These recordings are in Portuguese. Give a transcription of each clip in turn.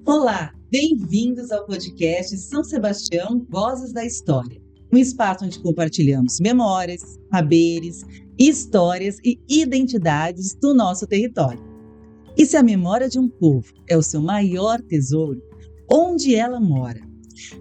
Olá, bem-vindos ao podcast São Sebastião Vozes da História, um espaço onde compartilhamos memórias, saberes, histórias e identidades do nosso território. E se a memória de um povo é o seu maior tesouro, onde ela mora?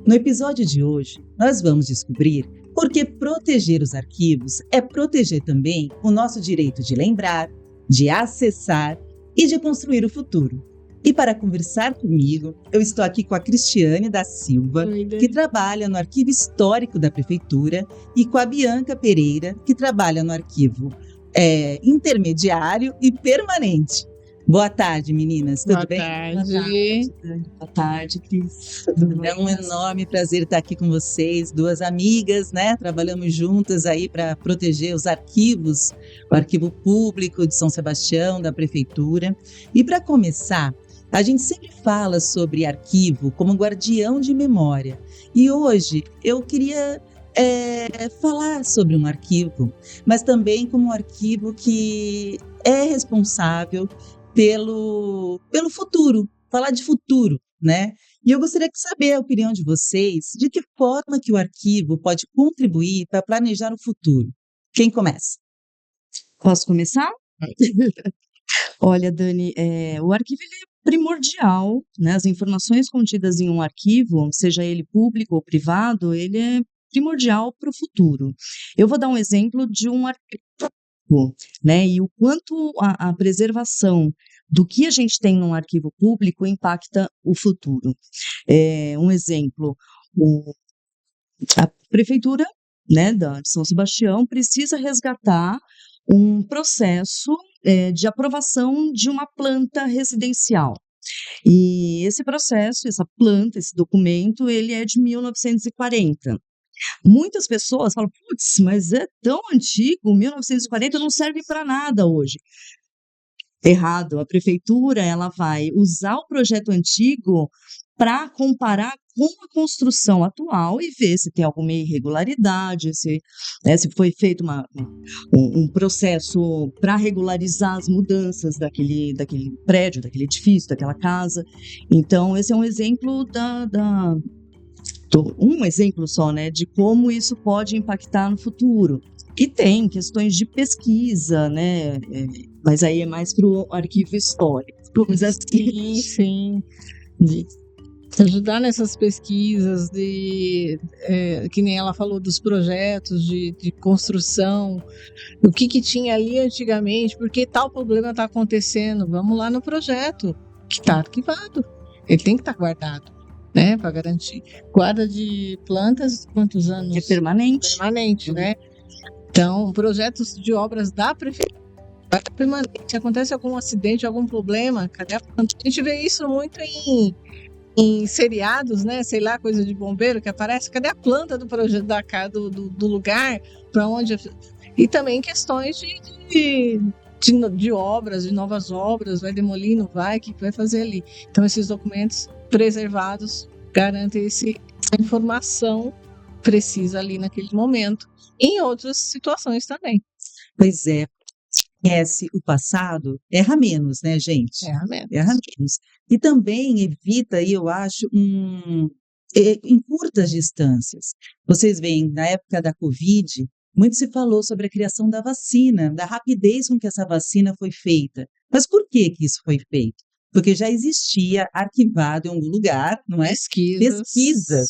No episódio de hoje, nós vamos descobrir por que proteger os arquivos é proteger também o nosso direito de lembrar, de acessar e de construir o futuro. E para conversar comigo, eu estou aqui com a Cristiane da Silva, que trabalha no Arquivo Histórico da Prefeitura, e com a Bianca Pereira, que trabalha no Arquivo Intermediário e Permanente. Boa tarde, meninas. Tudo bem? Boa tarde, Cris. É um enorme prazer estar aqui com vocês, duas amigas, né? Trabalhamos juntas aí para proteger os arquivos, o Arquivo Público de São Sebastião, da Prefeitura. E para começar, a gente sempre fala sobre arquivo como guardião de memória. E hoje eu queria falar sobre um arquivo, mas também como um arquivo que é responsável pelo futuro, falar de futuro, né? E eu gostaria de saber a opinião de vocês, de que forma que o arquivo pode contribuir para planejar o futuro. Quem começa? Posso começar? Olha, Dani, o arquivo ele é primordial, né? As informações contidas em um arquivo, seja ele público ou privado, ele é primordial para o futuro. Eu vou dar um exemplo de um arquivo, né? E o quanto a preservação do que a gente tem num arquivo público impacta o futuro. Um exemplo, a Prefeitura, né, de São Sebastião precisa resgatar um processo de aprovação de uma planta residencial. E esse processo, essa planta, esse documento, ele é de 1940. Muitas pessoas falam, putz, mas é tão antigo, 1940 não serve para nada hoje. Errado, a prefeitura ela vai usar o projeto antigo para comparar com a construção atual e ver se tem alguma irregularidade, se foi feito um processo para regularizar as mudanças daquele prédio, daquele edifício, daquela casa. Então, esse é um exemplo um exemplo só, né, de como isso pode impactar no futuro. E tem questões de pesquisa, né, mas aí é mais para o arquivo histórico. Sim. De ajudar nessas pesquisas, que nem ela falou, dos projetos de construção, o que tinha ali antigamente, porque tal problema está acontecendo, vamos lá no projeto, que está arquivado, ele tem que estar guardado, né, para garantir. Guarda de plantas, quantos anos? É permanente. Permanente, né? Então, projetos de obras da prefeitura, permanente. Se acontece algum acidente, algum problema, cadê a planta? A gente vê isso muito em seriados, né? Sei lá, coisa de bombeiro que aparece. Cadê a planta do projeto do lugar para onde? E também questões de obras, de novas obras, vai demolir, não vai, o que vai fazer ali? Então, esses documentos preservados garantem essa informação precisa ali naquele momento. Em outras situações também. Pois é, conhece o passado, erra menos, né, gente? Erra menos. Erra menos. E também evita, eu acho, em curtas distâncias. Vocês veem, na época da Covid, muito se falou sobre a criação da vacina, da rapidez com que essa vacina foi feita. Mas por que isso foi feito? Porque já existia arquivado em algum lugar, não é? Pesquisas.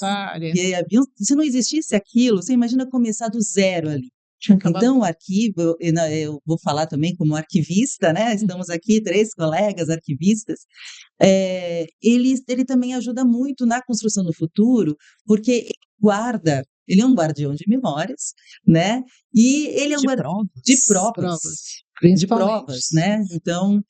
Se não existisse aquilo, você imagina começar do zero ali. Então, o arquivo, eu vou falar também como arquivista, né? Estamos aqui, 3 colegas arquivistas. Ele também ajuda muito na construção do futuro, porque ele é um guardião de memórias, né? E ele é um guardião de provas, né? Então,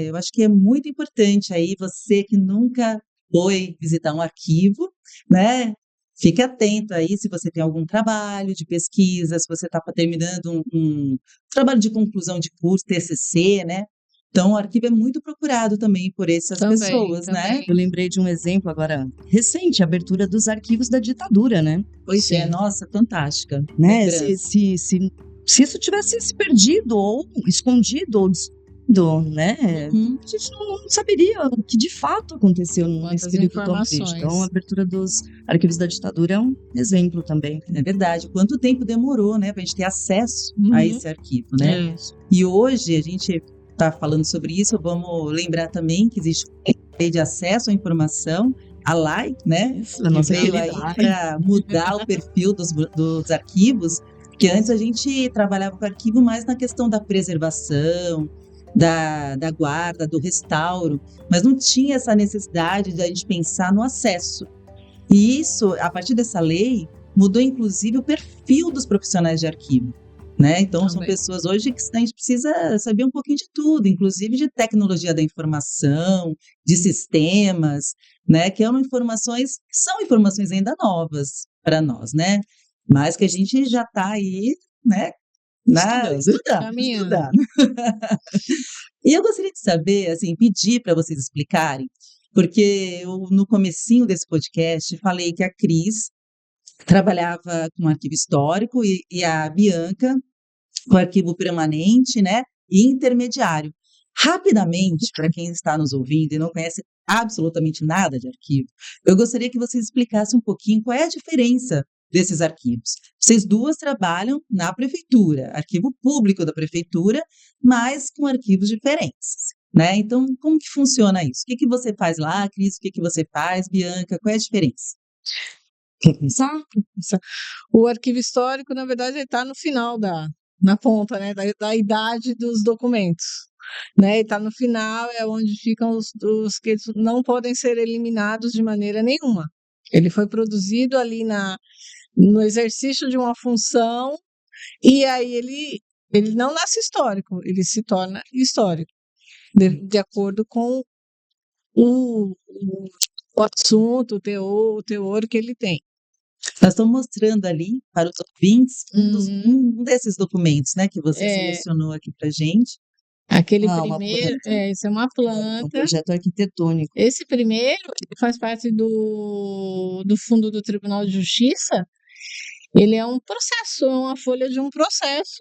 eu acho que é muito importante aí você que nunca foi visitar um arquivo, né? Fique atento aí se você tem algum trabalho de pesquisa, se você está terminando um trabalho de conclusão de curso, TCC, né? Então, o arquivo é muito procurado também por essas pessoas, né? Eu lembrei de um exemplo agora recente, a abertura dos arquivos da ditadura, né? Pois é, nossa, fantástica. Né? Se isso tivesse se perdido ou escondido ou né? Uhum. A gente não saberia o que de fato aconteceu nesse Quantas período tão triste. informações. Então, a abertura dos arquivos da ditadura é um exemplo também. É verdade. Quanto tempo demorou, né, para a gente ter acesso Uhum. a esse arquivo, né? É. E hoje a gente está falando sobre isso. Vamos lembrar também que existe uma lei de acesso à informação, a LAI, né? A nossa que veio aí querida. para mudar o perfil dos arquivos, que antes a gente trabalhava com arquivo mais na questão da preservação, da guarda, do restauro, mas não tinha essa necessidade de a gente pensar no acesso. E isso, a partir dessa lei, mudou inclusive o perfil dos profissionais de arquivo, né? Então, são Também. pessoas hoje que a gente precisa saber um pouquinho de tudo, inclusive de tecnologia da informação, de sistemas, né? Que são informações ainda novas para nós, né? Mas que a gente já está aí, né? Estudando. Caminhando. E eu gostaria de saber, assim, pedir para vocês explicarem, porque eu, no comecinho desse podcast, falei que a Cris trabalhava com arquivo histórico e a Bianca com arquivo permanente, né, e intermediário. Rapidamente, para quem está nos ouvindo e não conhece absolutamente nada de arquivo, eu gostaria que vocês explicassem um pouquinho qual é a diferença desses arquivos. Vocês duas trabalham na prefeitura, arquivo público da prefeitura, mas com arquivos diferentes, né? Então, como que funciona isso? O que você faz lá, Cris? O que você faz, Bianca? Qual é a diferença? Quer pensar? O arquivo histórico, na verdade, ele está no final na ponta, né, da idade dos documentos, né? Está no final, é onde ficam os que não podem ser eliminados de maneira nenhuma. Ele foi produzido ali no exercício de uma função e aí ele não nasce histórico, ele se torna histórico de acordo com o assunto, o teor que ele tem. Nós estamos mostrando ali para os ouvintes um desses documentos, né, que você É. selecionou aqui para gente. Aquele Uma primeiro, planta. isso é uma É um planta. projeto arquitetônico. Esse primeiro ele faz parte do fundo do Tribunal de Justiça. Ele é um processo, é uma folha de um processo,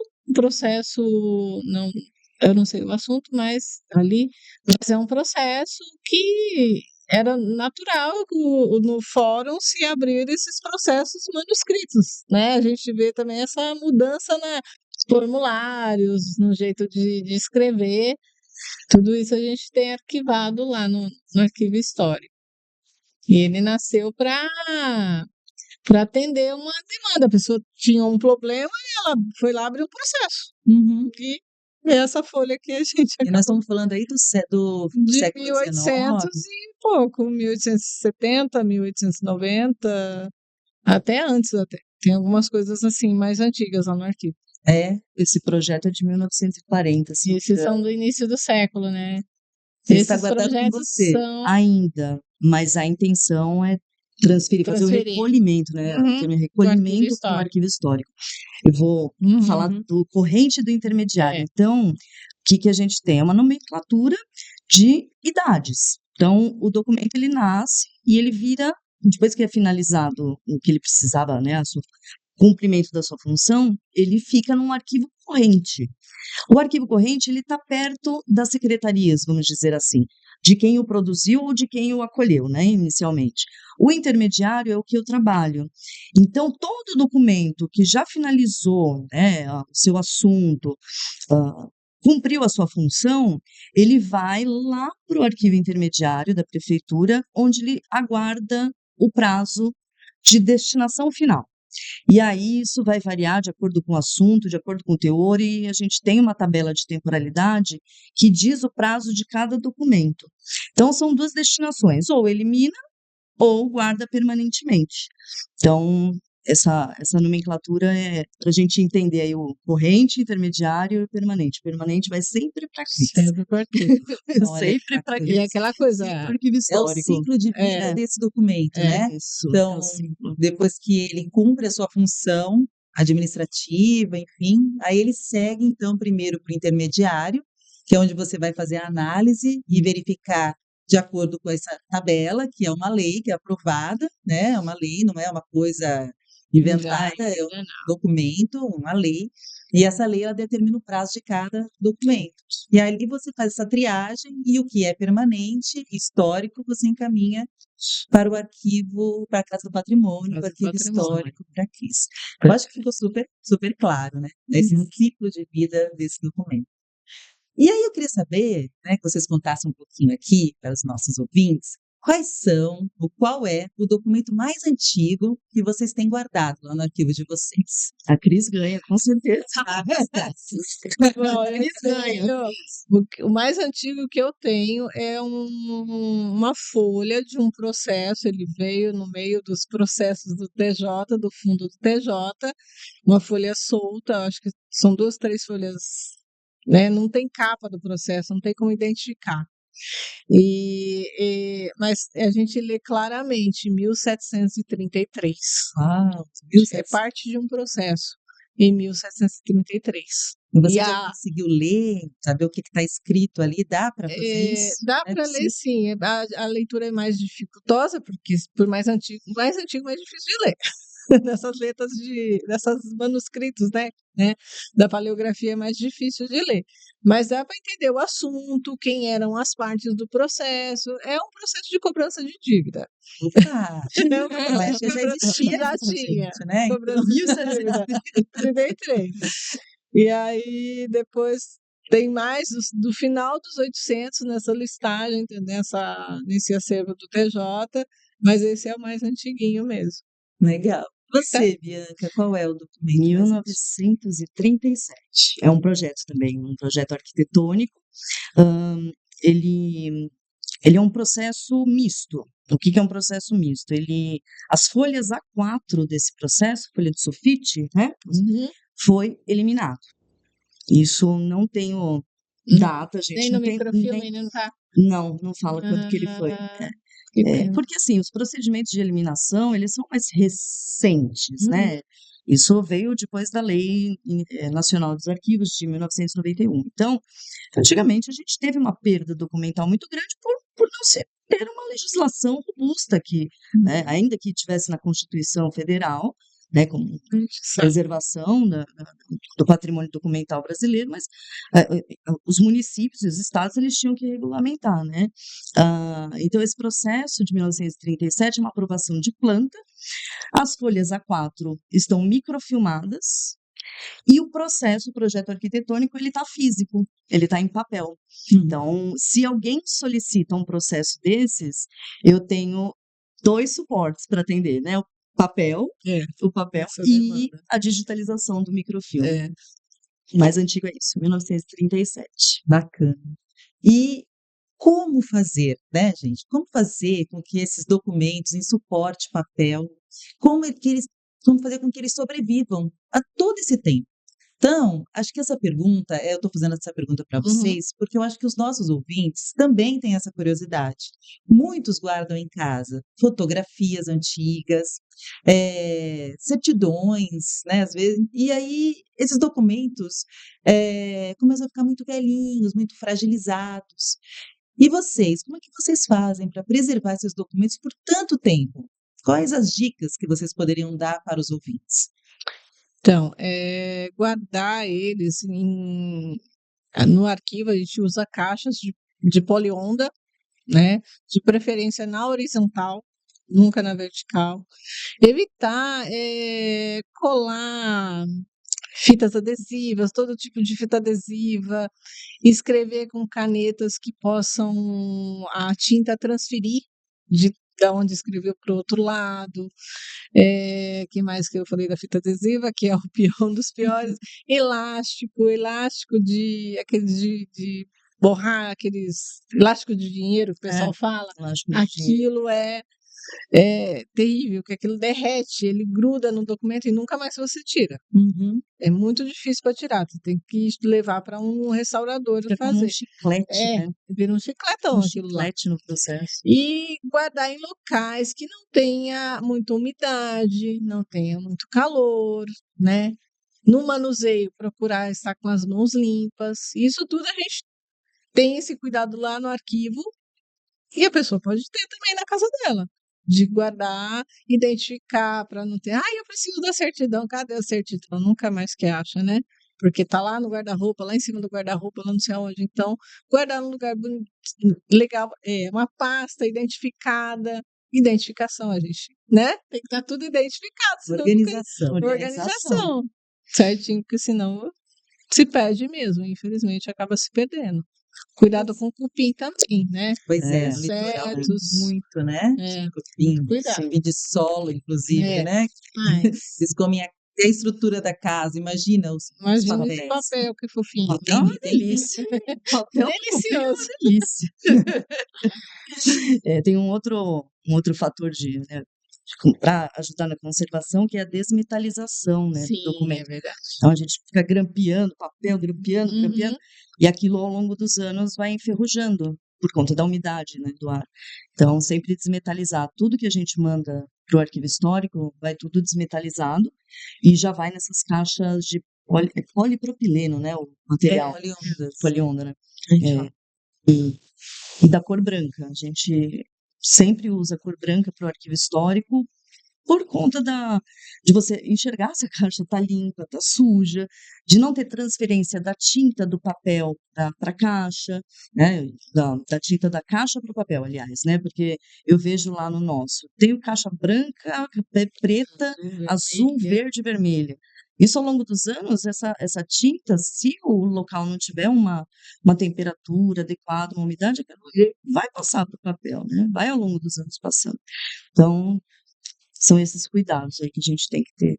não, eu não sei o assunto, mas é um processo que era natural no fórum se abrir esses processos manuscritos, né? A gente vê também essa mudança nos formulários, no jeito de escrever. Tudo isso a gente tem arquivado lá no arquivo histórico. E ele nasceu para atender uma demanda. A pessoa tinha um problema e ela foi lá abrir um processo. E é essa folha que a gente E nós estamos falando aí do século de XIX. 1800 e pouco, 1870, 1890, até antes até. Tem algumas coisas assim mais antigas lá no arquivo. Esse projeto é de 1940. Se não me Esses engano. são do início do século, né? Ele está Esses guardado com projetos você. são Ainda, mas a intenção é fazer o Transferir. recolhimento, né? Uhum, Ter um recolhimento histórico. para o arquivo histórico. Eu vou falar Uhum. do corrente e do intermediário. É. Então, o que a gente tem? É uma nomenclatura de idades. Então, o documento ele nasce e ele vira, depois que é finalizado o que ele precisava, né? O cumprimento da sua função, ele fica num arquivo corrente. O arquivo corrente ele está perto das secretarias, vamos dizer assim, de quem o produziu ou de quem o acolheu, né, inicialmente. O intermediário é o que eu trabalho. Então, todo documento que já finalizou, né, o seu assunto, cumpriu a sua função, ele vai lá para o arquivo intermediário da prefeitura, onde ele aguarda o prazo de destinação final. E aí isso vai variar de acordo com o assunto, de acordo com o teor, e a gente tem uma tabela de temporalidade que diz o prazo de cada documento. Então, são duas destinações, ou elimina ou guarda permanentemente. Então, essa nomenclatura é para a gente entender aí o corrente, intermediário e permanente. Permanente vai sempre para Cris. Sempre por aqui. Olha, Sempre para E Cris. aquela coisa, Arquivo É o histórico. ciclo de vida desse documento, né? Isso. Então, é o ciclo. depois que ele cumpre a sua função administrativa, enfim, aí ele segue, então, primeiro para o intermediário, que é onde você vai fazer a análise e verificar de acordo com essa tabela, que é uma lei que é aprovada, né? É uma lei, não é uma coisa Inventada Já, é um ainda documento, uma lei, e essa lei ela determina o prazo de cada documento. E ali você faz essa triagem e o que é permanente, histórico, você encaminha para o arquivo, para a Casa do Patrimônio, para o Casa do arquivo Patrimônio. histórico, para a CRIS. Eu acho que ficou super, super claro, né? Esse Uhum. ciclo de vida desse documento. E aí eu queria saber, né, que vocês contassem um pouquinho aqui para os nossos ouvintes, quais são, ou qual é o documento mais antigo que vocês têm guardado lá no arquivo de vocês? A Cris ganha, com certeza. Bom, eu Cris ganha. tenho, o mais antigo que eu tenho é uma folha de um processo, ele veio no meio dos processos do TJ, do fundo do TJ, uma folha solta, acho que são 2, 3 folhas, né? Não tem capa do processo, não tem como identificar. Mas a gente lê claramente 1733. Uau, É 1700. parte de um processo em 1733. E você E já conseguiu ler, saber o que está escrito ali? Dá para fazer isso? dá É para ler possível? sim, a leitura é mais dificultosa, porque por mais antigo, mais difícil de ler. Dessas letras dessas manuscritos, né? Da paleografia é mais difícil de ler. Mas dá para entender o assunto, quem eram as partes do processo. É um processo de cobrança de dívida. Opa! É um Eu acho que já existia já isso, tinha. gente, né? Então, Cobrança de dívida. 33. E aí depois tem mais do final dos 800 nessa listagem, nesse acervo do TJ, mas esse é o mais antiguinho mesmo. legal. Tá. Você, Bianca, qual é o documento mais antigo? 1937. É um projeto também, um projeto arquitetônico. Ahn, ele, ele é um processo misto. O que que é um processo misto? As folhas A4 desse processo, folha de sulfite, né, Uhum. foi eliminado. Isso não tenho data, gente, Nem não no tem microfilme nem, ainda não tá. não fala quando que ele foi. Que pena. Porque assim, os procedimentos de eliminação, eles são mais recentes, Uhum. né? Isso veio depois da Lei Nacional dos Arquivos de 1991. Então, antigamente a gente teve uma perda documental muito grande por não ter uma legislação robusta que, né, ainda que tivesse na Constituição Federal, né, como preservação do patrimônio documental brasileiro, mas os municípios e os estados eles tinham que regulamentar, né? Então esse processo de 1937 é uma aprovação de planta, as folhas A4 estão microfilmadas e o projeto arquitetônico ele está físico, ele está em papel. Então, se alguém solicita um processo desses, eu tenho 2 suportes para atender, né? O papel Essa e demanda. a digitalização do microfilme. É. O mais antigo é isso, 1937. Bacana. E como fazer, né, gente? Como fazer com que esses documentos em suporte papel, como fazer com que eles sobrevivam a todo esse tempo? Então, acho que essa pergunta, eu estou fazendo essa pergunta para Uhum. vocês, porque eu acho que os nossos ouvintes também têm essa curiosidade. Muitos guardam em casa fotografias antigas, certidões, né, às vezes, e aí esses documentos começam a ficar muito velhinhos, muito fragilizados. E vocês, como é que vocês fazem para preservar esses documentos por tanto tempo? Quais as dicas que vocês poderiam dar para os ouvintes? Então, guardar eles no arquivo, a gente usa caixas de polionda, né? De preferência na horizontal, nunca na vertical. Evitar colar fitas adesivas, todo tipo de fita adesiva, escrever com canetas que possam a tinta transferir da onde escreveu para o outro lado. Que mais que eu falei da fita adesiva, que é o pior dos piores. Elástico aquele de borrar, aqueles elástico de dinheiro que o pessoal fala. Aquilo é terrível, que aquilo derrete, ele gruda no documento e nunca mais você tira. Uhum. É muito difícil para tirar, você tem que levar para um restaurador Fica como um fazer. chiclete, né? Vira um chicletão Um aquilo lá. chiclete no processo. E guardar em locais que não tenha muita umidade, não tenha muito calor, né? No manuseio, procurar estar com as mãos limpas. Isso tudo a gente tem esse cuidado lá no arquivo e a pessoa pode ter também na casa dela. de guardar, identificar, para não ter, eu preciso da certidão, cadê a certidão? Nunca mais que acha, né? Porque tá lá no guarda-roupa, lá em cima do guarda-roupa, lá não sei aonde. Então, guardar num lugar legal, uma pasta identificada, identificação, a gente, né? Tem que estar tudo identificado, senão Organização. organização, certinho, porque senão se perde mesmo, infelizmente acaba se perdendo. Cuidado com o cupim também, né? Pois é, É. no litoral tem Insetos. muito, né? É, Cupim, cuidado. de solo, inclusive, É. né? Ai, Eles comem até a estrutura da casa, imagina os imagina esse papéis. papel, que fofinho. Papel é uma delícia. Papel Delicioso. é uma delícia. Tem um outro fator para ajudar na conservação, que é a desmetalização, né, do Sim, é documento. verdade. Então a gente fica grampeando papel, grampeando, Uhum. e aquilo ao longo dos anos vai enferrujando por conta da umidade, né, do ar. Então sempre desmetalizar tudo que a gente manda para o arquivo histórico, vai tudo desmetalizado e já vai nessas caixas de polipropileno, né, o material Oleondas. polionda, né? A gente fala. E da cor branca. A gente sempre usa cor branca para o arquivo histórico por conta de você enxergar se a caixa está limpa, está suja, de não ter transferência da tinta do papel para a caixa, né? Da tinta da caixa para o papel, aliás, né? Porque eu vejo lá no nosso, tem caixa branca, preta, azul, verde e vermelha. Isso ao longo dos anos, essa tinta, se o local não tiver uma temperatura adequada, uma umidade, aquilo vai passar para o papel, né? Vai ao longo dos anos passando. Então, são esses cuidados aí que a gente tem que ter.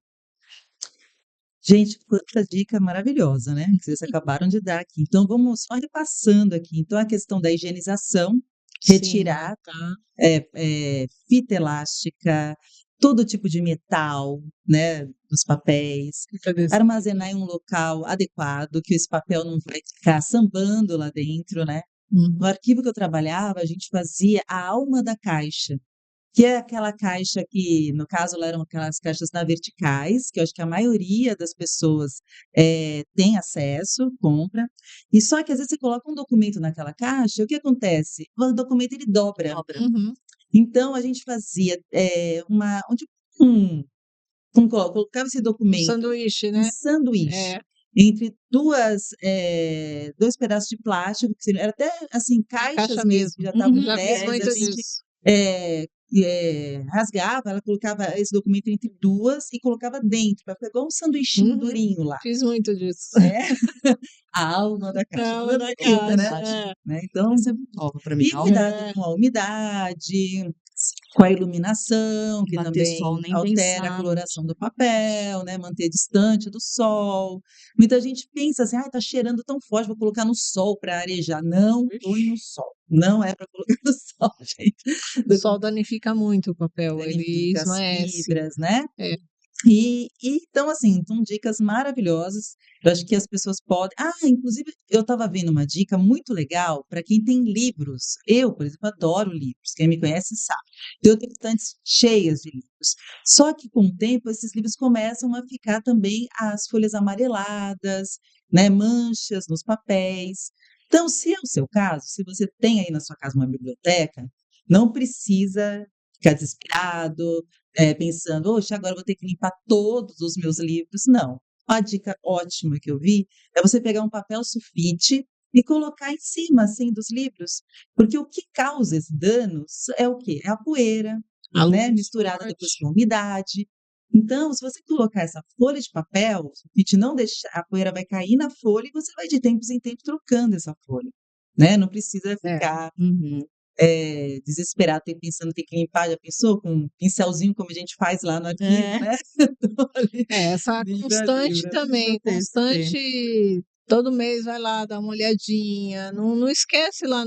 Gente, quanta dica maravilhosa, né? Que vocês acabaram de dar aqui. Então, vamos só repassando aqui. Então, a questão da higienização, retirar Sim, fita elástica, todo tipo de metal, né, dos papéis, tá. armazenar em um local adequado, que esse papel não vai ficar sambando lá dentro, né? Uhum. No arquivo que eu trabalhava, a gente fazia a alma da caixa, que é aquela caixa que, no caso, lá eram aquelas caixas na verticais, que eu acho que a maioria das pessoas tem acesso, compra, e só que às vezes você coloca um documento naquela caixa, o que acontece? O documento ele dobra. Uhum. Então, a gente fazia colocava esse Um documento sanduíche, um né? sanduíche É. entre dois pedaços de plástico, que era até assim, caixas Caixa mesmo, que mesmo. já estavam Já fiz velhas, muito a gente disso. rasgava, ela colocava esse documento entre duas e colocava dentro, para pegar um sanduichinho Uhum. durinho lá. Fiz muito disso. A alma da caixa. A alma da Bonita, né? caixa, Né? Então, Isso é muito nova para mim. e cuidado É. com a umidade, com a iluminação, que Bater sol, também nem altera a pensar. coloração do papel, né? Manter distante do sol. Muita gente pensa assim, tá cheirando tão forte, vou colocar no sol para arejar. Não põe no sol. Não é para colocar no sol, gente. O sol danifica muito o papel, ele Danifica as esmaece. fibras, né? É. E então, assim, são dicas maravilhosas. Eu acho que as pessoas podem. Inclusive, eu estava vendo uma dica muito legal para quem tem livros. Eu, por exemplo, adoro livros. Quem me conhece sabe. Eu tenho estantes cheias de livros. Só que, com o tempo, esses livros começam a ficar também as folhas amareladas, né, manchas nos papéis. Então, se é o seu caso, se você tem aí na sua casa uma biblioteca, não precisa ficar desesperado, pensando, oxe, agora eu vou ter que limpar todos os meus livros. Não. Uma dica ótima que eu vi é você pegar um papel sulfite e colocar em cima, assim, dos livros. Porque o que causa esses danos é o quê? É a poeira, A né? luz Misturada forte. depois com a umidade. Então, se você colocar essa folha de papel, o sulfite não deixar, a poeira vai cair na folha e você vai de tempos em tempos trocando essa folha, né? Não precisa ficar desesperado, pensando que tem que limpar, já pensou? Com um pincelzinho, como a gente faz lá no arquivo, né? Então, ali, Essa livro a constante livro, também, constante, todo mês vai lá dar uma olhadinha, não esquece lá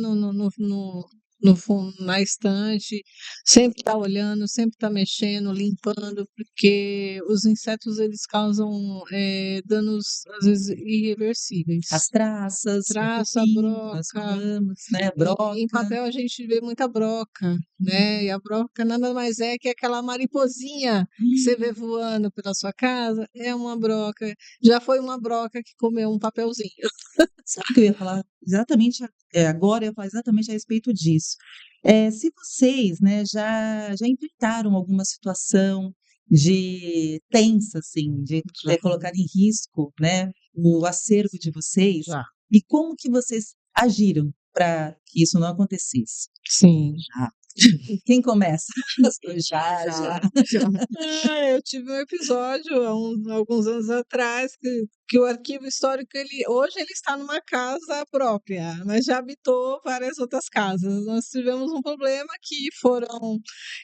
na estante, sempre tá olhando, sempre tá mexendo, limpando, porque os insetos eles causam danos às vezes irreversíveis. as traças, Traça, cupim, broca. nós falamos, né? Em Broca. papel a gente vê muita broca, né? E a broca nada mais é que aquela mariposinha que você vê voando pela sua casa, é uma broca. Já foi uma broca que comeu um papelzinho. Sabe o que eu ia falar exatamente, agora eu falo exatamente a respeito disso. Se vocês, né, já enfrentaram alguma situação de tensa, assim, de Já, colocar em risco, né, o acervo de vocês, já. e como que vocês agiram para que isso não acontecesse? Sim. Já, Quem começa? Já, já, já. já. Eu tive um episódio alguns anos atrás que o arquivo histórico, hoje ele está numa casa própria, mas já habitou várias outras casas. Nós tivemos um problema que foram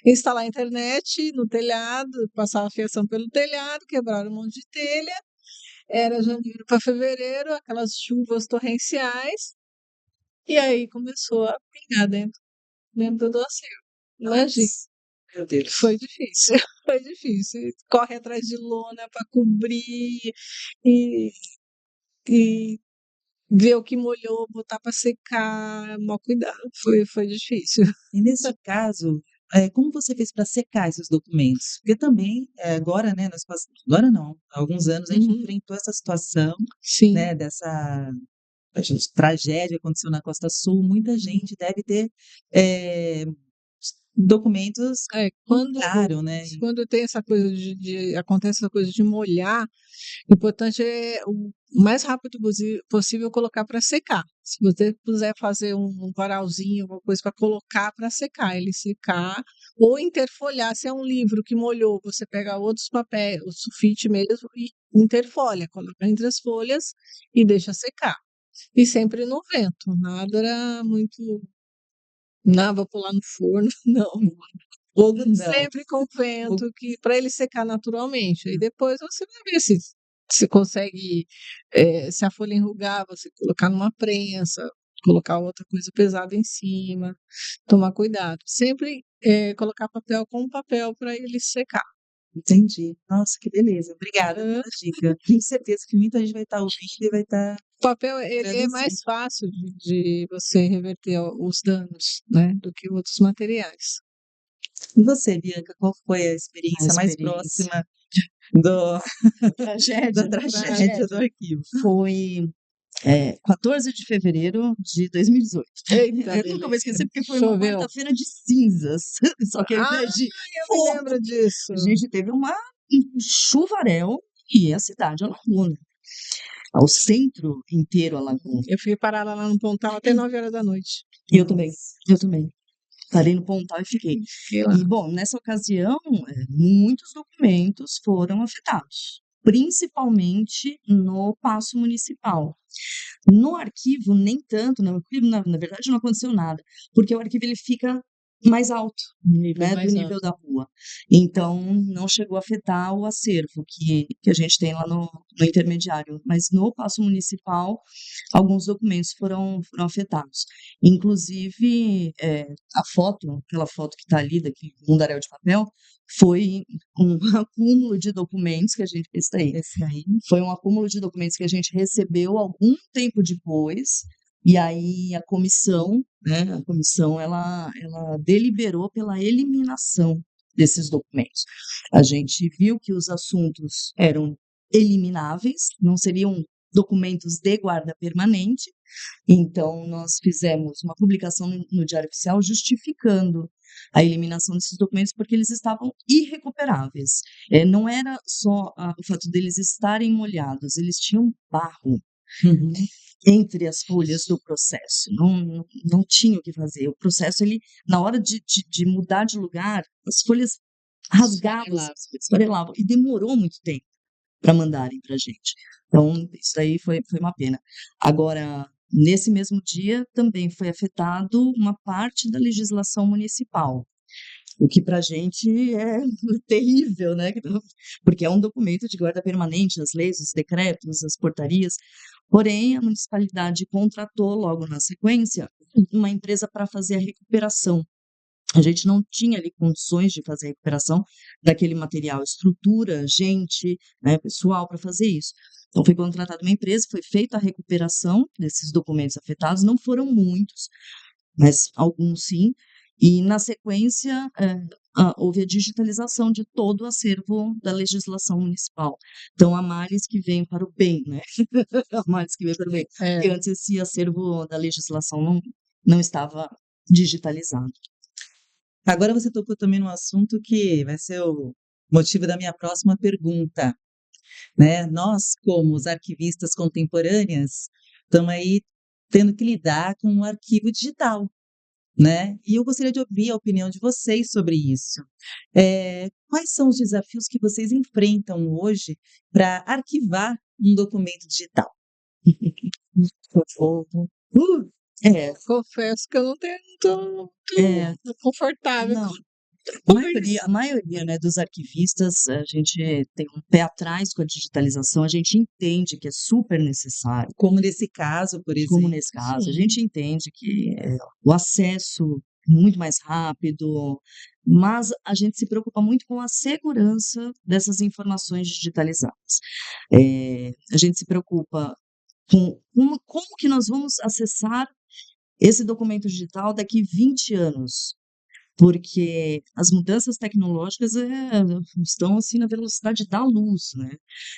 instalar a internet no telhado, passar a fiação pelo telhado, quebraram um monte de telha. Era janeiro para fevereiro, aquelas chuvas torrenciais, e aí começou a pingar dentro do acervo. Imagina. Meu Deus. Foi difícil, foi difícil. Corre atrás de lona para cobrir e, e ver o que molhou, botar para secar, mó cuidado. Foi difícil. E nesse caso, como você fez para secar esses documentos? Porque também, agora, né, agora não, há alguns anos a gente Uhum, enfrentou essa situação, sim. né, dessa tragédia que aconteceu na Costa Sul. Muita gente deve ter eh, documentos É, que molharam, né? quando tem essa coisa acontece essa coisa de molhar, o importante é o mais rápido possível colocar para secar. Se você puder fazer um varalzinho, alguma coisa para colocar para secar, ele secar, ou interfolhar, se é um livro que molhou, você pega outros papéis, o sulfite mesmo, e interfolha, coloca entre as folhas e deixa secar. E sempre no vento, nada era muito. Nada, vou pular no forno, não. Não. Sempre com vento, que para ele secar naturalmente. Aí depois você vai ver se consegue, se a folha enrugar, você colocar numa prensa, colocar outra coisa pesada em cima, tomar cuidado. Sempre colocar papel com papel para ele secar. Entendi. Nossa, que beleza. Obrigada Hã, pela dica. Tenho certeza que muita gente vai estar ouvindo e vai estar o papel ele é agradecendo. mais fácil de você reverter os danos, né, do que outros materiais. E você, Bianca, qual foi a A experiência mais experiência. próxima do da Tragédia. tragédia do arquivo? Foi 14 de fevereiro de 2018. Eita, Eu nunca vou beleza. esquecer porque foi uma Choveu. quarta-feira de cinzas. Só que ao Ah, invés de eu me fogo, lembro disso. a gente teve um chuvaréu e a cidade alagou, né? O centro inteiro alagou. Eu fiquei parada lá no Pontal até 9 horas da noite. Eu também, eu também. Parei no Pontal e fiquei. Fiquei lá. E, bom, nessa ocasião, muitos documentos foram afetados, principalmente no Paço Municipal. No arquivo, nem tanto, no arquivo, na verdade, não aconteceu nada, porque o arquivo ele fica mais alto, Nível né, do mais nível alto. da rua. Então, não chegou a afetar o acervo que a gente tem lá no intermediário, mas no Paço Municipal, alguns documentos foram afetados. Inclusive, a foto, aquela foto que está ali, daquele mundaréu de papel, foi um acúmulo de documentos que a gente fez aí. Esse aí. Foi um acúmulo de documentos que a gente recebeu algum tempo depois, e aí a comissão, né, ela deliberou pela eliminação desses documentos. A gente viu que os assuntos eram elimináveis, não seriam documentos de guarda permanente, então nós fizemos uma publicação no Diário Oficial justificando a eliminação desses documentos porque eles estavam irrecuperáveis. Não era só o fato deles estarem molhados, eles tinham barro Uhum. entre as folhas do processo. Não tinha o que fazer. O processo, ele, na hora de mudar de lugar, as folhas rasgavam, esfarelavam, e demorou muito tempo para mandarem para a gente. Então, isso aí foi uma pena. Agora, nesse mesmo dia, também foi afetado uma parte da legislação municipal, o que para a gente é terrível, né? Porque é um documento de guarda permanente, as leis, os decretos, as portarias. Porém, a municipalidade contratou logo na sequência uma empresa para fazer a recuperação. A gente não tinha ali condições de fazer a recuperação daquele material, estrutura, gente, né, pessoal para fazer isso. Então foi contratada uma empresa, foi feita a recuperação desses documentos afetados, não foram muitos, mas alguns sim. E na sequência, houve a digitalização de todo o acervo da legislação municipal. Então, há males que vêm para o bem, né? Há males que vêm para o bem. Porque antes esse acervo da legislação não estava digitalizado. Agora você tocou também num assunto que vai ser o motivo da minha próxima pergunta, né? Nós, como os arquivistas contemporâneas, estamos aí tendo que lidar com um arquivo digital, né? E eu gostaria de ouvir a opinião de vocês sobre isso. Quais são os desafios que vocês enfrentam hoje para arquivar um documento digital? Confesso que eu não estou muito confortável Não. com A maioria, né, dos arquivistas, a gente tem um pé atrás com a digitalização, a gente entende que é super necessário, Como nesse caso, por como exemplo. nesse caso, a Sim. gente entende que o acesso é muito mais rápido, mas a gente se preocupa muito com a segurança dessas informações digitalizadas. A gente se preocupa com como que nós vamos acessar esse documento digital daqui 20 anos. Porque as mudanças tecnológicas estão assim na velocidade da luz, né?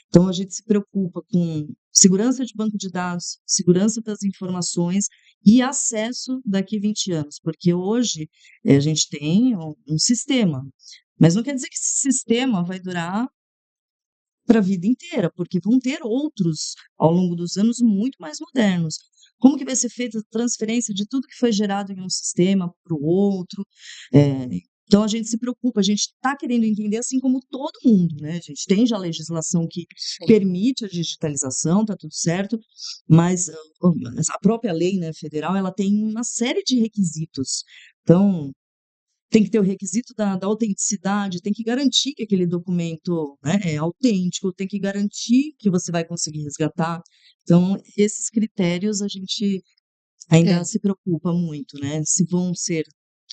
Então a gente se preocupa com segurança de banco de dados, segurança das informações e acesso daqui 20 anos, porque hoje a gente tem um sistema, mas não quer dizer que esse sistema vai durar para a vida inteira, porque vão ter outros ao longo dos anos muito mais modernos. Como que vai ser feita a transferência de tudo que foi gerado em um sistema para o outro? Então a gente se preocupa, a gente está querendo entender assim como todo mundo, né? A gente tem já legislação que permite a digitalização, está tudo certo, mas a própria lei, né, federal, ela tem uma série de requisitos. Então, tem que ter o requisito da autenticidade, tem que garantir que aquele documento, né, é autêntico, tem que garantir que você vai conseguir resgatar. Então, esses critérios a gente ainda se preocupa muito, né, se vão ser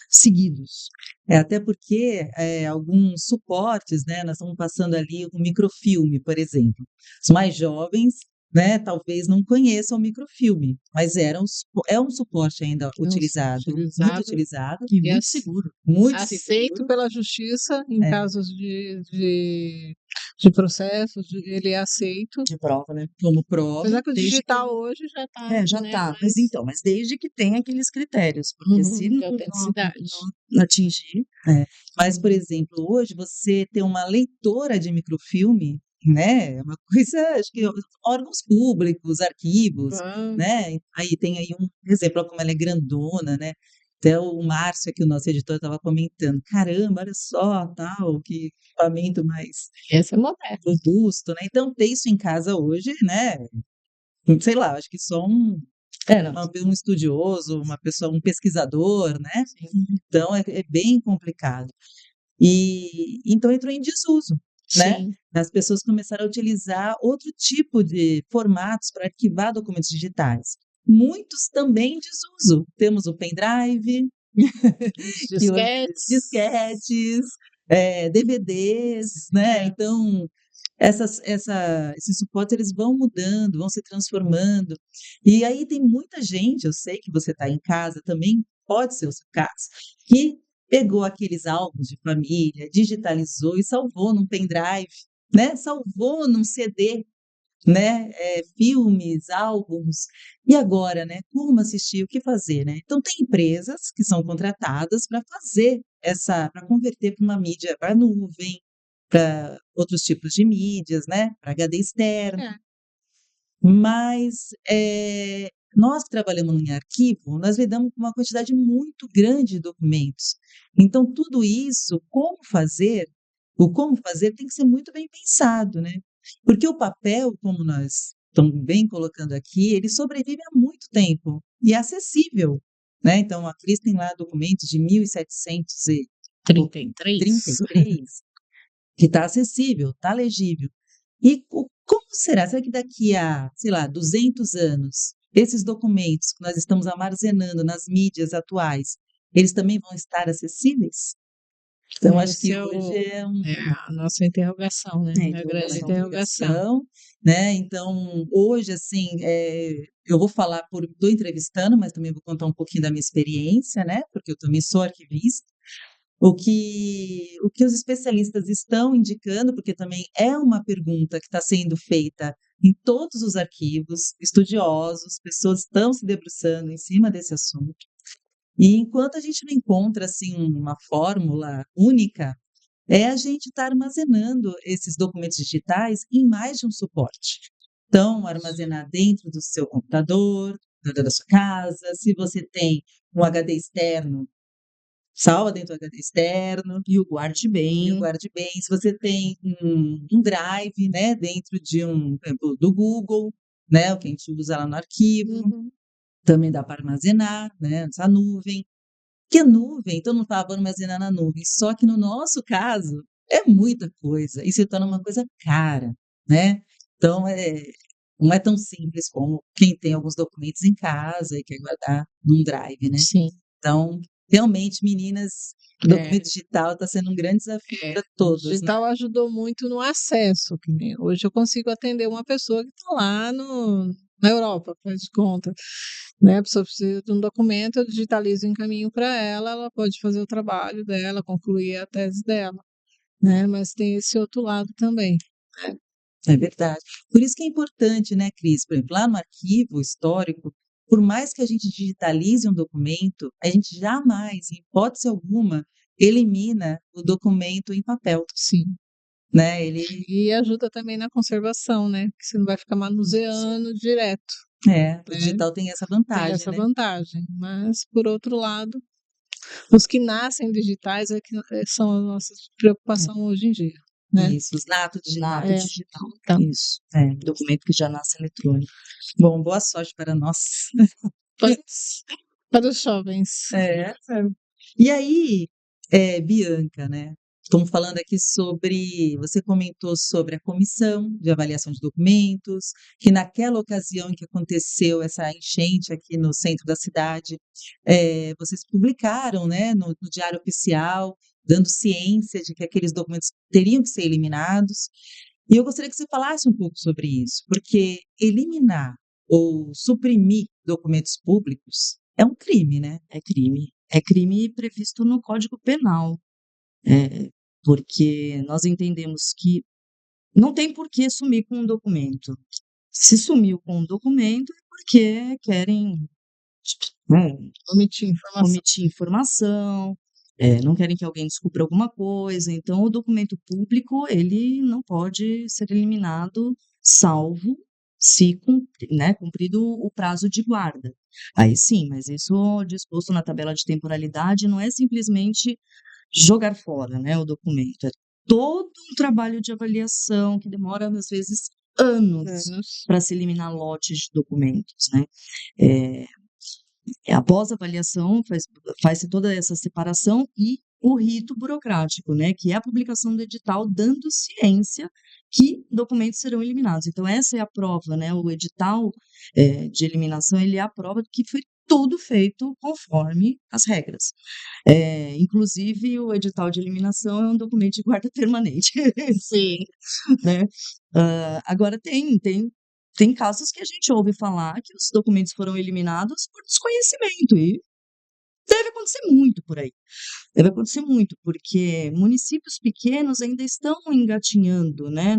seguidos. Até porque alguns suportes, né, nós estamos passando ali um microfilme, por exemplo. Os mais jovens, né, talvez não conheçam o microfilme, mas é um suporte ainda utilizado, muito utilizado E E muito ace- seguro. muito aceito seguro. pela justiça em É. casos de processos, ele é aceito. De prova, né? Como prova. Apesar que o desde digital hoje já está. já né, tá. Mas desde que tenha aqueles critérios, porque se de não autenticidade. atingir, Mas, por exemplo, hoje você ter uma leitora de microfilme, né, é uma coisa, acho que órgãos públicos, arquivos, né, aí tem aí um exemplo, olha como ela é grandona, né, até o Márcio aqui, o nosso editor, estava comentando, caramba, olha só, tal, que equipamento mais Esse é moderno. robusto, né, então ter isso em casa hoje, né, sei lá, acho que só um estudioso, uma pessoa, um pesquisador, né, então é bem complicado. E então entrou em desuso, né? Sim. As pessoas começaram a utilizar outro tipo de formatos para arquivar documentos digitais. Muitos também em desuso. Temos o pendrive, que hoje disquetes, DVDs, né? Então esses suportes eles vão mudando, vão se transformando. E aí tem muita gente, eu sei que você está em casa também, pode ser o seu caso, que pegou aqueles álbuns de família, digitalizou e salvou num pendrive, né? Salvou num CD, né? Filmes, álbuns. E agora, né? Como assistir, o que fazer, né? Então tem empresas que são contratadas para fazer para converter para uma mídia para nuvem, para outros tipos de mídias, né? Para HD externo. Mas nós que trabalhamos em arquivo, nós lidamos com uma quantidade muito grande de documentos. Então, tudo isso, o como fazer tem que ser muito bem pensado, né? Porque o papel, como nós estamos bem colocando aqui, ele sobrevive há muito tempo e é acessível, né? Então, a Cris tem lá documentos de 1733, que está acessível, está legível. E como será? Será que daqui a, sei lá, 200 anos, esses documentos que nós estamos armazenando nas mídias atuais, eles também vão estar acessíveis? Então, acho que hoje é a nossa interrogação, né? A grande interrogação. Né? Então, hoje, assim, eu vou falar estou entrevistando, mas também vou contar um pouquinho da minha experiência, né? Porque eu também sou arquivista. O que os especialistas estão indicando, porque também é uma pergunta que está sendo feita em todos os arquivos, estudiosos, pessoas estão se debruçando em cima desse assunto. E enquanto a gente não encontra assim uma fórmula única, é a gente estar armazenando esses documentos digitais em mais de um suporte. Então, armazenar dentro do seu computador, dentro da sua casa, se você tem um HD externo, salva dentro do HD externo E o guarde e o bem. guarde bem. Se você tem um drive, né, dentro de por exemplo, do Google, né, o que a gente usa lá no arquivo, Uhum. também dá para armazenar, né, nessa nuvem. Que a nuvem, então não estava armazenando na nuvem, só que no nosso caso é muita coisa e se torna uma coisa cara, né? Então não é tão simples como quem tem alguns documentos em casa e quer guardar num drive, né? Sim. Então, realmente, meninas, o É. documento digital está sendo um grande desafio para O todos, né? digital ajudou muito no acesso, que nem hoje eu consigo atender uma pessoa que está lá na Europa, faz de conta, né? A pessoa precisa de um documento, eu digitalizo e encaminho para ela, ela pode fazer o trabalho dela, concluir a tese dela, né? Mas tem esse outro lado também. É verdade. Por isso que é importante, né, Cris? Por exemplo, lá no arquivo histórico, por mais que a gente digitalize um documento, a gente jamais, em hipótese alguma, elimina o documento em papel, Sim. né? Ele E ajuda também na conservação, né? Que você não vai ficar manuseando direto, o né? digital tem essa Tem vantagem, essa né? vantagem. Mas, por outro lado, os que nascem digitais é que são a nossa preocupação hoje em dia, né? Isso, os nato digitais. Nato É, digital. então. Isso. É. Documento que já nasce eletrônico. Bom, boa sorte para nós. Para os jovens. É. E aí, Bianca, né? Estamos falando aqui sobre. Você comentou sobre a comissão de avaliação de documentos, que naquela ocasião em que aconteceu essa enchente aqui no centro da cidade, vocês publicaram, né, no Diário Oficial, dando ciência de que aqueles documentos teriam que ser eliminados. E eu gostaria que você falasse um pouco sobre isso, porque eliminar ou suprimir documentos públicos é um crime, né? É crime. É crime previsto no Código Penal. Porque nós entendemos que não tem por que sumir com um documento. Se sumiu com um documento é porque querem, né, Omitir informação. omitir informação, não querem que alguém descubra alguma coisa. Então, o documento público ele não pode ser eliminado, salvo se cumprido o prazo de guarda. Aí sim, mas isso disposto na tabela de temporalidade não é simplesmente jogar fora, né, o documento. É todo um trabalho de avaliação que demora, às vezes, anos para se eliminar lotes de documentos, né? Após a avaliação, faz-se toda essa separação e o rito burocrático, né, que é a publicação do edital dando ciência que documentos serão eliminados. Então, essa é a prova, né, o edital de eliminação, ele é a prova de que foi tudo feito conforme as regras. Inclusive, o edital de eliminação é um documento de guarda permanente. Sim. Né? Agora, tem casos que a gente ouve falar que os documentos foram eliminados por desconhecimento e deve acontecer muito por aí. Deve acontecer muito, porque municípios pequenos ainda estão engatinhando, né,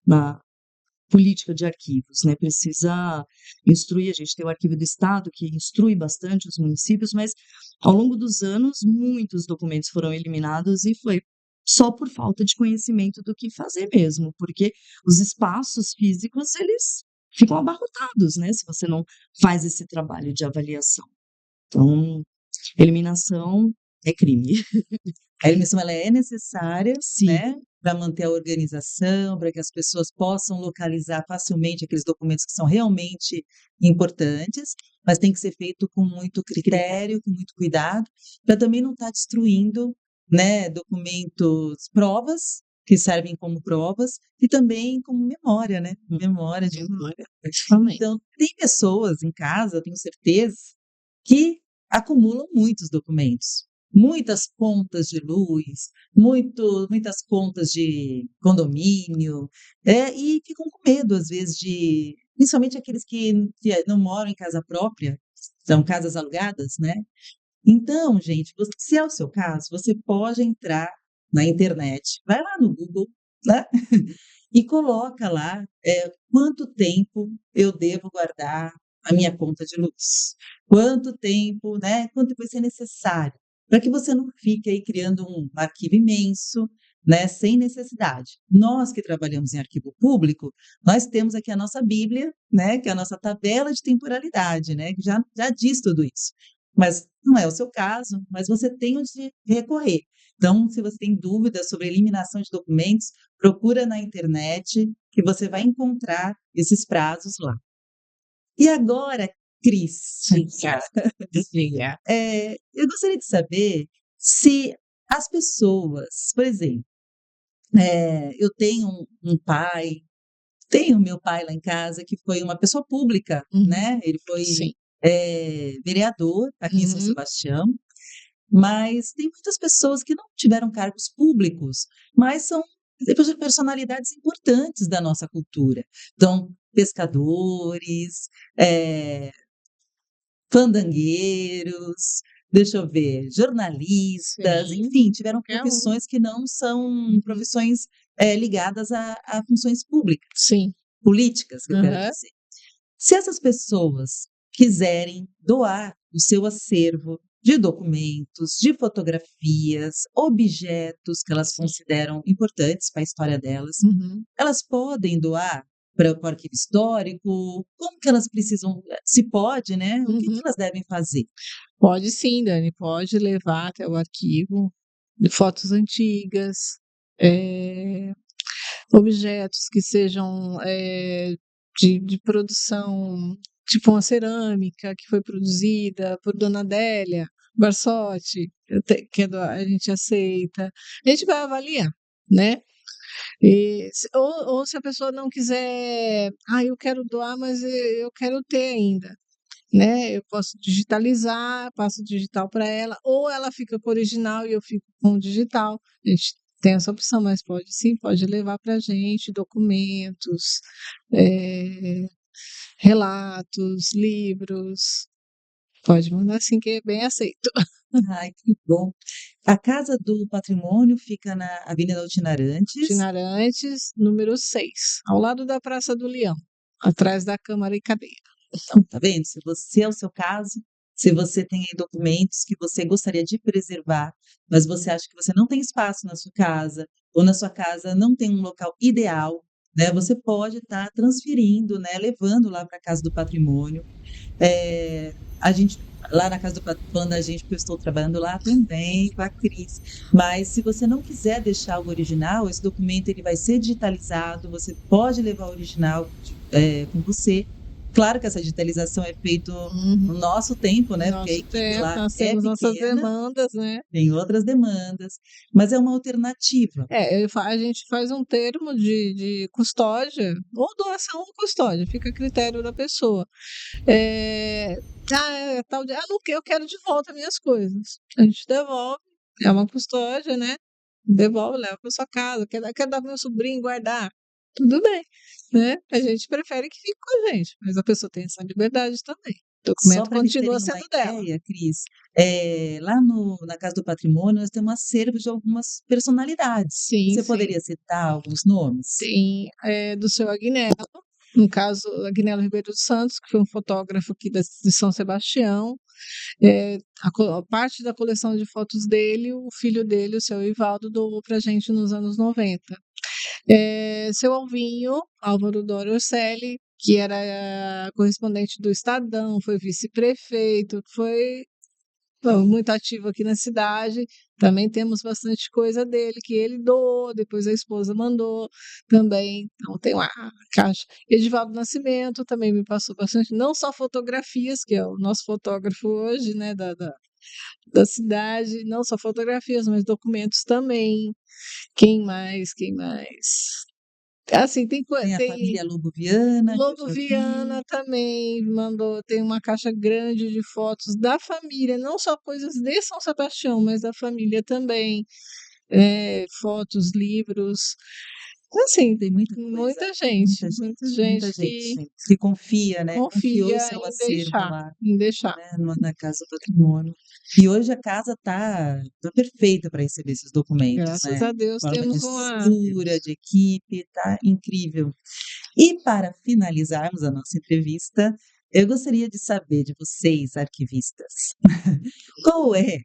na política de arquivos, né? Precisa instruir, a gente tem o Arquivo do Estado que instrui bastante os municípios, mas ao longo dos anos muitos documentos foram eliminados e foi só por falta de conhecimento do que fazer mesmo, porque os espaços físicos eles ficam abarrotados, né? Se você não faz esse trabalho de avaliação. Então, eliminação é crime. A eliminação ela é necessária, Sim. né, para manter a organização, para que as pessoas possam localizar facilmente aqueles documentos que são realmente importantes, mas tem que ser feito com muito critério, com muito cuidado, para também não estar destruindo, né, documentos, provas que servem como provas e também como memória, né, memória de Memória, principalmente. Então, tem pessoas em casa, eu tenho certeza, que acumulam muitos documentos, muitas contas de luz, muitas contas de condomínio, e ficam com medo, às vezes, principalmente aqueles que não moram em casa própria, são casas alugadas, né? Então, gente, se é o seu caso, você pode entrar na internet, vai lá no Google, né? E coloca lá quanto tempo eu devo guardar a minha conta de luz. Quanto tempo, né? Quanto vai ser necessário, para que você não fique aí criando um arquivo imenso, né? Sem necessidade. Nós que trabalhamos em arquivo público, nós temos aqui a nossa Bíblia, né? Que é a nossa tabela de temporalidade, né? Que já diz tudo isso. Mas não é o seu caso, mas você tem onde recorrer. Então, se você tem dúvidas sobre eliminação de documentos, procura na internet que você vai encontrar esses prazos lá. E agora, Cris, Diga. eu gostaria de saber se as pessoas, por exemplo, eu tenho um pai, tenho meu pai lá em casa que foi uma pessoa pública, Uhum. né? Ele foi Sim. vereador aqui em São Uhum. Sebastião, mas tem muitas pessoas que não tiveram cargos públicos, mas são personalidades importantes da nossa cultura. Então, pescadores, fandangueiros, deixa eu ver, jornalistas, Sim. enfim, tiveram Qualquer um. profissões que não são Uhum. profissões ligadas a funções públicas, Sim. políticas, que eu quero Aham. dizer. Se essas pessoas quiserem doar o seu acervo de documentos, de fotografias, objetos que elas Sim. consideram importantes para a história delas, Uhum. elas podem doar para o arquivo histórico? Como que elas precisam, se pode, né? O que Uhum. elas devem fazer? Pode sim, Dani, pode levar até o arquivo de fotos antigas, objetos que sejam de produção, tipo uma cerâmica que foi produzida por Dona Adélia Barsotti, a gente aceita. A gente vai avaliar, né? Ou se a pessoa não quiser, eu quero doar, mas eu quero ter ainda, né? Eu posso digitalizar, passo digital para ela, ou ela fica com o original e eu fico com o digital. A gente tem essa opção, mas pode sim, pode levar para a gente documentos, relatos, livros. Pode mandar sim, que é bem aceito. Ai, que bom. A Casa do Patrimônio fica na Avenida Altinarantes. Tinarantes, número 6, ao lado da Praça do Leão, atrás da Câmara e Cadeia. Então, tá vendo? Se você é o seu caso, se você tem aí documentos que você gostaria de preservar, mas você acha que você não tem espaço na sua casa, ou na sua casa não tem um local ideal, né? Você pode estar transferindo, né? Levando lá para a Casa do Patrimônio. A gente, lá na Casa do Patrimônio da gente, porque eu estou trabalhando lá também com a Cris. Mas se você não quiser deixar o original, esse documento ele vai ser digitalizado, você pode levar o original com você. Claro que essa digitalização é feita no nosso tempo, né? Porque a Nosso equipe tempo, lá nós é temos nossas pequena, demandas, né? tem outras demandas, mas é uma alternativa. A gente faz um termo de custódia, ou doação ou custódia, fica a critério da pessoa. Tal de, eu quero de volta minhas coisas. A gente devolve, é uma custódia, né? Devolve, leva para sua casa, quero dar pro meu sobrinho guardar. Tudo bem, né? A gente prefere que fique com a gente, mas a pessoa tem essa liberdade também. O Só documento para eles continua terem uma sendo dela. ideia, Cris, lá na Casa do Patrimônio nós temos um acervo de algumas personalidades. Sim, Você sim. poderia citar alguns nomes? Tem do seu Agnello, no caso, Agnello Ribeiro dos Santos, que foi um fotógrafo aqui de São Sebastião. A parte da coleção de fotos dele, o filho dele, o seu Ivaldo, doou para a gente nos anos 90. Seu Alvinho, Álvaro Dório Orselli, que era correspondente do Estadão, foi vice-prefeito, foi muito ativo aqui na cidade. Também temos bastante coisa dele que ele doou, depois a esposa mandou também. Então tem uma caixa. Edivaldo Nascimento também me passou bastante, não só fotografias, que é o nosso fotógrafo hoje, né, da cidade, não só fotografias, mas documentos também. Quem mais? Quem mais? Assim, Tem a tem família Lobo Viana, que eu Lobo já Viana vi. também mandou, tem uma caixa grande de fotos da família, não só coisas de São Sebastião, mas da família também, fotos, livros. Assim, Tem muita coisa, muita gente muita gente que que confia, né? Confiou o confia seu em acervo lá, deixar. né, na Casa do Patrimônio. E hoje a casa tá perfeita para receber esses documentos, Graças né? a Deus Forma de temos uma estrutura, de equipe, tá incrível. E para finalizarmos a nossa entrevista, eu gostaria de saber de vocês, arquivistas, qual é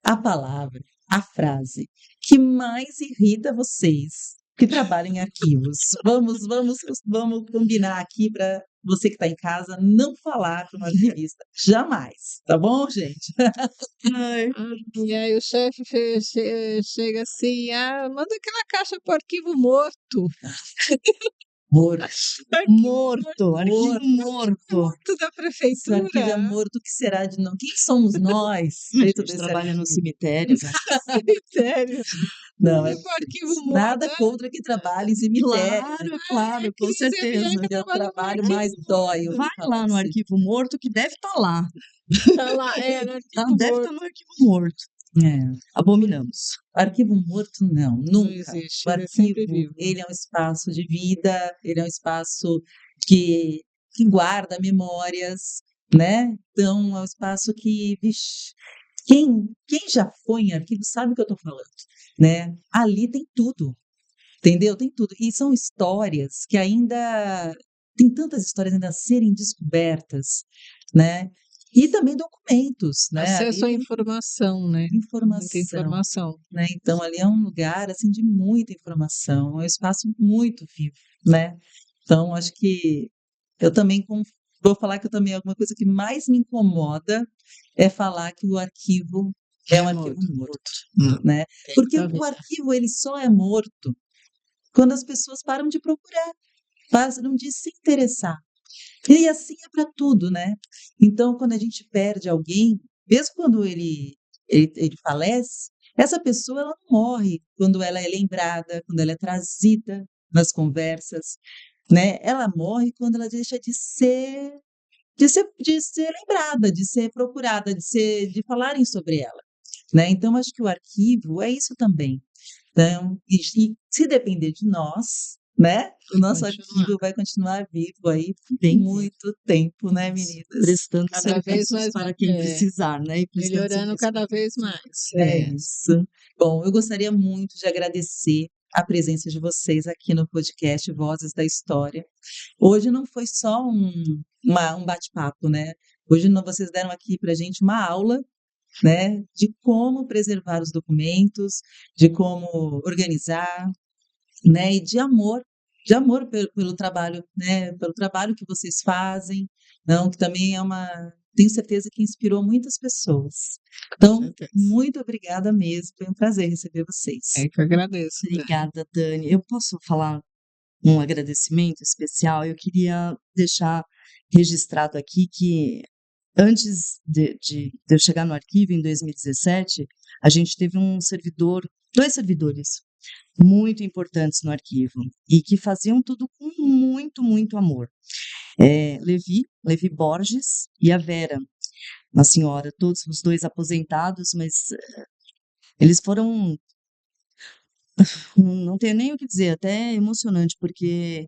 a palavra, a frase que mais irrita vocês que trabalham em arquivos? Vamos combinar aqui para você que está em casa não falar com um arquivista. Jamais, tá bom, gente? Ai, e aí o chefe chega assim, manda aquela caixa para o arquivo morto. Morto, morto, arquivo morto. Morto da se o arquivo é prefeitura. morto, o que será de nós? Quem somos nós A dentro gente desse trabalha no arquivo? cemitério, né? Sério. Não, é O arquivo morto. nada contra quem trabalha em cemitério, né? Claro, com Cris Xavier certeza. que Que é o trabalha no trabalho arquivo mais dói ouvir Vai falar lá no disso. arquivo morto que deve estar lá. Tá lá, no arquivo Deve morto. estar no arquivo morto. É. Abominamos. Arquivo morto, não, Não nunca. existe, O ele é sempre arquivo, vivo. ele é um espaço de vida, ele é um espaço que, que guarda memórias, né? Então, é um espaço que, vixe, quem já foi em arquivo sabe o que eu estou falando, né? Ali tem tudo, entendeu? Tem tudo. E são histórias que ainda, tem tantas histórias ainda a serem descobertas, né? E também documentos, né? Ali Acesso à tem informação, né? Muita informação, informação. né? Então ali é um lugar assim de muita informação, é um espaço muito vivo, né? Então acho que eu também vou falar que eu também alguma coisa que mais me incomoda é falar que o arquivo é um arquivo morto, né? Porque Tá vendo? o arquivo ele só é morto quando as pessoas param de procurar, param de se interessar. E assim é para tudo, né? Então, quando a gente perde alguém, mesmo quando ele falece, essa pessoa ela não morre quando ela é lembrada, quando ela é trazida nas conversas, né? Ela morre quando ela deixa de ser lembrada, de ser procurada, de falarem sobre ela, né? Então, acho que o arquivo é isso também. Então, e se depender de nós, né? O nosso Continuar. arquivo vai continuar vivo aí por Bem muito tempo, né, meninas? Prestando Cada vez serviços mais para quem precisar, né? E prestando melhorando serviço cada para quem vez precisar. mais. É isso. Bom, eu gostaria muito de agradecer a presença de vocês aqui no podcast Vozes da História. Hoje não foi só um bate-papo, né? Hoje vocês deram aqui para a gente uma aula, né, de como preservar os documentos, de como organizar, né, e de amor pelo trabalho, né, pelo trabalho que vocês fazem, não, que também tenho certeza que inspirou muitas pessoas. Então, certeza. muito obrigada mesmo, foi um prazer receber vocês. É que eu agradeço. Obrigada, Dani. Eu posso falar um agradecimento especial? Eu queria deixar registrado aqui que antes de eu chegar no arquivo, em 2017, a gente teve dois servidores muito importantes no arquivo e que faziam tudo com muito, muito amor. Levi Borges e a Vera, uma senhora, todos os dois aposentados, mas eles foram, não tenho nem o que dizer, até emocionante, porque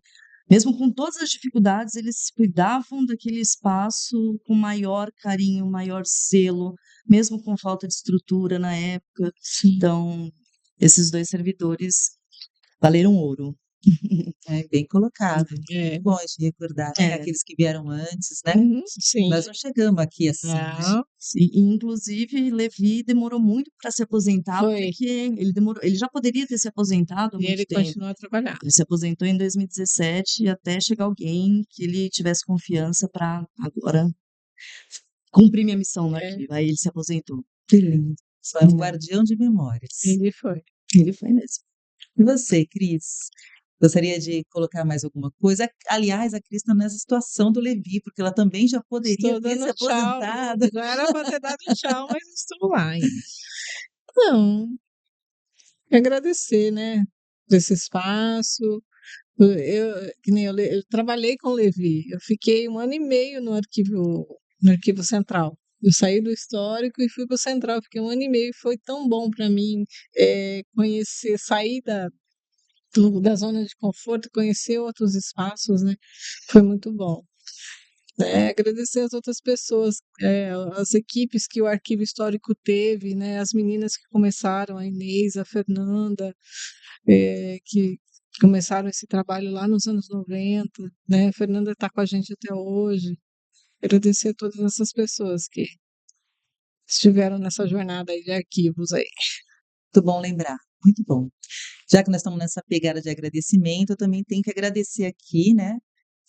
mesmo com todas as dificuldades, eles cuidavam daquele espaço com maior carinho, maior zelo, mesmo com falta de estrutura na época. Então, esses dois servidores valeram ouro. É bem colocado. É. Bom de recordar, né, É. aqueles que vieram antes, né? Sim. Nós não chegamos aqui assim, né? Não, E, inclusive, Levi demorou muito para se aposentar, Foi. porque ele já poderia ter se aposentado há e muito ele tempo. continua a trabalhar. Ele se aposentou em 2017 até chegar alguém que ele tivesse confiança para agora cumprir minha missão no É. arquivo. Aí ele se aposentou. Que lindo. Só é um guardião de memórias. Ele foi. Ele foi mesmo. E você, Cris? Gostaria de colocar mais alguma coisa? Aliás, a Cris está nessa situação do Levi, porque ela também já poderia Estou ter se dando tchau. aposentado. Já era para ter dado tchau, mas estou lá ainda. Não, agradecer, né, por esse espaço. Que nem eu trabalhei com o Levi. Eu fiquei 1 ano e meio no arquivo central. Eu saí do histórico e fui para o central. Fiquei 1 ano e meio. Foi tão bom para mim conhecer, sair da zona de conforto, conhecer outros espaços, né? Foi muito bom. Agradecer as outras pessoas, as equipes que o Arquivo Histórico teve, né? As meninas que começaram, a Inês, a Fernanda, que começaram esse trabalho lá nos anos 90, né? A Fernanda está com a gente até hoje. Agradecer a todas essas pessoas que estiveram nessa jornada aí de arquivos aí. Muito bom lembrar, muito bom. Já que nós estamos nessa pegada de agradecimento, eu também tenho que agradecer aqui, né,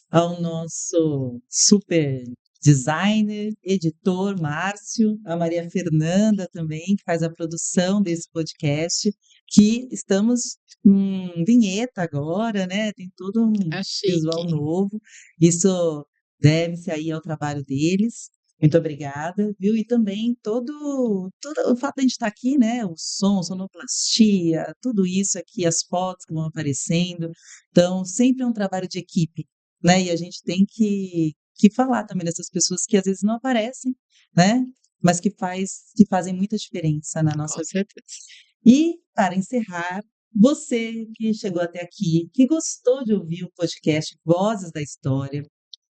ao nosso super designer, editor Márcio, a Maria Fernanda também, que faz a produção desse podcast, que estamos com vinheta agora, né? Tem todo um Tá visual chique. novo. Isso deve-se aí ao trabalho deles. Muito obrigada, viu? E também todo o fato de a gente estar aqui, né? O som, sonoplastia, tudo isso aqui, as fotos que vão aparecendo. Então, sempre é um trabalho de equipe, né? E a gente tem que falar também dessas pessoas que às vezes não aparecem, né? Mas que fazem muita diferença na nossa Com vida. certeza. E, para encerrar, você que chegou até aqui, que gostou de ouvir o podcast Vozes da História,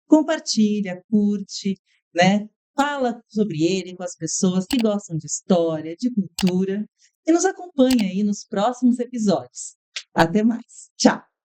compartilha, curte, né? Fala sobre ele com as pessoas que gostam de história, de cultura, e nos acompanha aí nos próximos episódios. Até mais. Tchau!